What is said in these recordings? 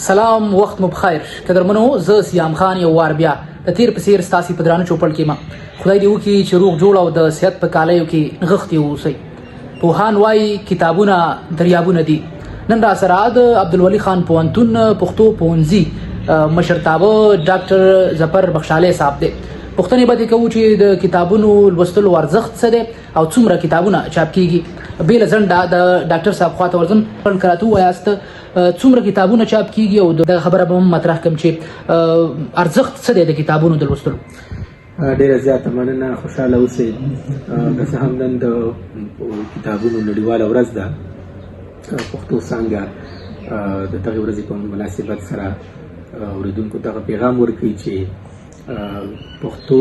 سلام، وخت مو بخیر. قدرمنو، زه سیام خان یو وار بیا د تیر په څیر ستاسې په درانه چوپړ کې ما خدای دې وکړي چې روغ جوړ او د صحت په کالیو کې نغښتي اوسئ. پوهان وایي کتابونه دریابونه دي. نن را سره د عبدالولي خان پوهنتون پښتو پوهنځي مشرتابه ډاکټر ظفر بخشالی صاحب دی. پوښتنې به دې کوو چې د کتابونو لوستلو ارزښت څه دی او څومره کتابونه چاپ کیږي. بې له ځنډه د ډاکټر صاحب خواته ورځم. کراته ووایاست څومره کتابونه چاپ کیږي او د خبره به هم مطرح کړم چې ارزښت څه دی د کتابونو د لوستلو. ډیره زیاته مننه، خوشحاله اوسئ. که څه هم نن د کتابونو نړیواله ورځ ده، پښتو څانګه د دغې ورځې په مناسبت سره اورېدونکو ته پیغام ورکوي چې پښتو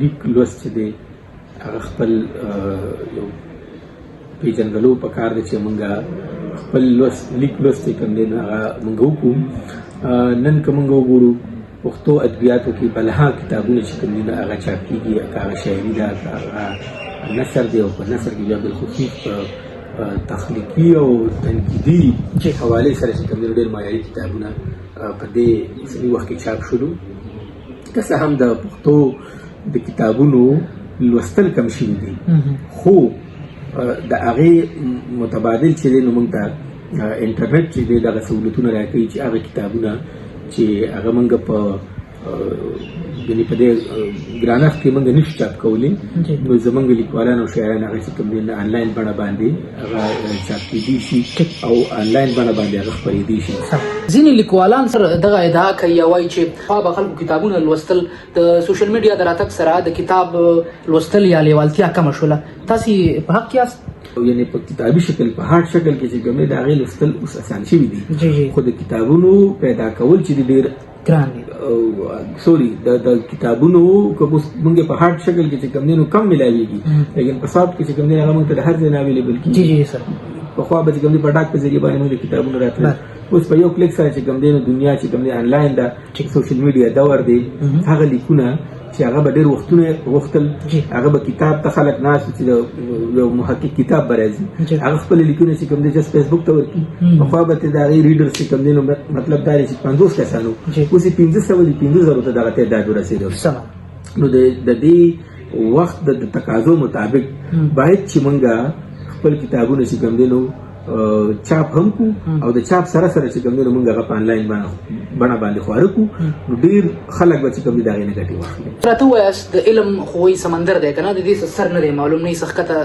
لیک لوست چې دی هغه خپل یو پیژندلو پکار دی چې موږ خپل لیک لوست چې کوم دی هغه موږ وکړو. نن که موږ وګورو پښتو ادبیاتو کې بلها کتابونه چې کوم دي هغه چاپ کیږي، که هغه شاعري ده، که هغه نثر دی، او په نثر کې بیا بالخصوص تخلیقي او تنقیدي حوالې سره چې کوم دي ډېر معیاري کتابونه په دې اوسني وخت کې چاپ شولو. که څه هم د پښتو د کتابونو لوستل کم شوي دي، خو د هغې متبادل چې دی نو موږ ته انټرنیټ چې دی دغه سهولتونه راکوي چې هغه کتابونه چې هغه موږ په یعنې په دې ګرانښت کې موږ نشو چاپ کولی، نو زموږ لیکوالان او شاعران هغه چې کوم دی آنلاین بڼه باندې هغه چاپ کیدی شي او آنلاین بڼه باندې هغه خپرېدی شي. ځینې لیکوالان سره دغه ادعا کوي او وایي چې خوا به خلکو کتابونه لوستل، د سوشل میډیا د راتګ سره د کتاب لوستل یا لیوالتیا کمه شوله. تاسې په حق یاست؟ یعنی په کتابي شکل په هارد شکل کې چې کوم دی د هغې لوستل اوس اسان شوي دي، خو د کتابونو پیدا کول چې ډېر ګران دي. سوري، د کتابونو که اوس موږ په هارد شکل کې چې کوم دی نو کم ملاویږي، لیکن په سافټ کې چې کوم دی هغه موږ ته د هر ځای نه اویلیبل کېږي. پخوا به چې کوم دی په ډاک په ذریعه باندې موږ د کتابونو راتلل، اوس په یو کلیک سره چې کوم دی نو دنیا چې کوم دی آنلاین ده، سوشل میډیا دور دی. هغه لیکونه چې هغه به ډېر وختونه غوښتل، هغه به کتاب ته خلک ناست چې یو محقق کتاب به راځي، هغه خپل لیکونه چې کوم دی جست فیسبوک ته ورکړي. پخوا به ته د هغې ریډرز چې کوم دی نو مطلب دا دی چې 50 کسانو، اوس یې 500 دي، 500 ته دغه تعداد ورسېدو. نو د دې وخت د تقاضو مطابق باید چې موږ خپل کتابونه چې کوم دی نو چاپ هم کو او د چاپ سره سره چې کوم دی نو موږ هغه په آنلاین بڼه باندې خواره کو، نو ډېر خلک به چې کوم دی د هغې نه ګټې واخلي. راته ووایاست د علم خو سمندر دی که نه، د دې سر نه دی معلوم، نه یې څه ښکته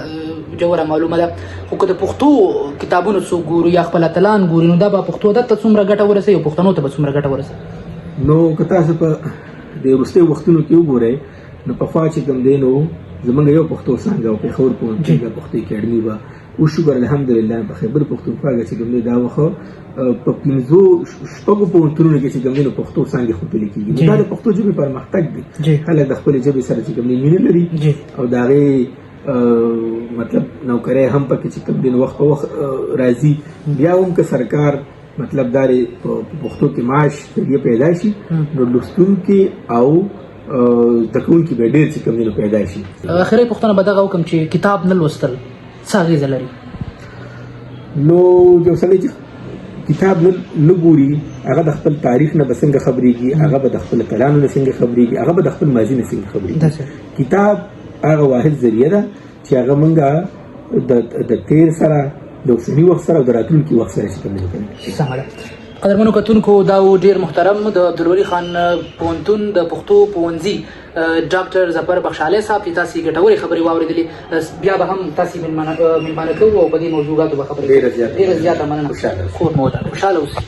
جوره معلومه ده، خو که د پښتو کتابونو څوک ګورو یا خپل اتلان ګوري نو دا به پښتو ادب ته څومره ګټه ورسوي او پښتنو ته به څومره ګټه ورسوي. نو که تاسو په د وروستیو وختونو کې وګورئ نو پخوا چې کوم دی نو زموږ یو پښتو څانګه او پېښور پوهنتون د پښتو اکاډمي به وشکر الحمدلله په خیبر پښتونخوا کې چې کوم دی دا وخت په 15 پوهنتونونو کې چې کوم دی نو پښتو څانګې ښودل کېږي. دا د پښتو ژبې پرمختګ دی، خلک د خپلې ژبې سره چې کوم دی مینه لري او د هغې مطلب نوکرۍ هم پکې چې کوم دی نو وخت په وخت راځي. بیا هم که سرکار مطلب دا په پښتو کې معاش ذریعه پیدا شي نو لوستونکي او زده کوونکي به ډېر چې کوم دی نو پیدا شي. اخري پوښتنه به دغه وکړم چې کتاب نه لوستل څه اغېزه لري؟ نو یو سړی چې کتاب نه ګوري هغه د خپل تاریخ نه به څنګه خبرېږي، هغه به د خپل اتلانو نه څنګه خبرېږي، هغه به د خپل ماضي نه څنګه خبرېږي. کتاب هغه واحد ذریعه ده چې هغه موږ د تیر سره، د اوسني وخت سره او د راتلونکي وخت سره چې کوم دی کوي. سمه ده. قدرمنو کتونکو، دا ډېر محترم د عبدالولي خان پوهنتون د پښتو پوهنځي ډاکټر ظفر بخشالی صاحب چې تاسې ګټورې خبرې واورېدلې. بیا به هم تاسې مېلمانه کوو او په دې موضوعاتو به خبرې کوو. ډېره زیاته مننه. خوښاله اوسئ.